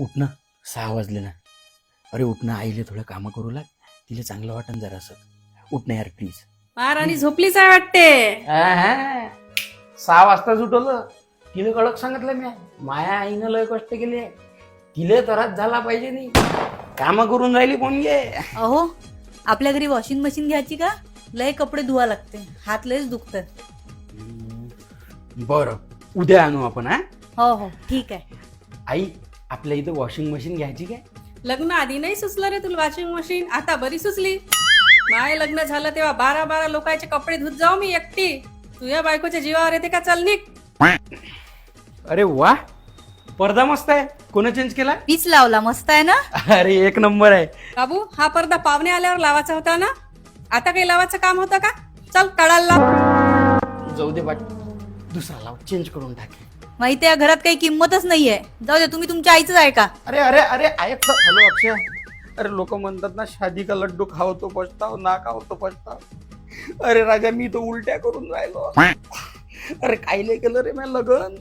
उठ ना, 6 वाजले ना. अरे उठ ना, आईले थोडं कामं करू लाग, तिला चांगलं वाटन जरासं. उठ ना यार प्लीज. महाराणी झोपलीच आहे वाटते. 6 वाजता उठवलं, तिने कडक सांगितलं मी. माया आईनं लय कष्ट केले, तिले त्रास झाला पाहिजे नाही. कामं करून राहिली कोण गे. अहो आपल्या घरी वॉशिंग मशीन घ्यायची का? लय कपडे धुवा लागते, हात लयच दुखतात. बरं, उद्या आणू आपण. हो हो ठीक आहे. आई, आपल्या इथं वॉशिंग मशीन घ्यायची काय? लग्न आधी नाही सुचलं रे तुला वॉशिंग मशीन, आता बरी सुचली. माय लग्न झालं तेव्हा 12 लोकांचे कपडे धुत जाऊ मी एकटी. तुझ्या बायकोच्या जीवावर येते का? चल निघ. अरे वा, पडदा मस्त आहे. कोण चेंज केला? पीच लावला, मस्त आहे ना. अरे एक नंबर आहे. बाबू हा पडदा पाहुणे आल्यावर लावायचा होता ना, आता काही लावायचं काम होतं का? चल काढायला लाव. जाऊ दे बाट, दुसरा लाव, चेंज करून टाक. माहिती आहे घरात काही किंमतच नाहीये. जाऊ दे, तुम्ही तुमच्या आईच आहे का? अरे अरे अरे ऐक तर. हॅलो अक्षय. अरे लोक म्हणतात ना, शादी का लड्डू खाओ तो पछताओ, ना खाओ तो पछताओ. अरे राजा, मी तो उलट्या करून राहिलो. अरे कायले केलं रे मी लगन.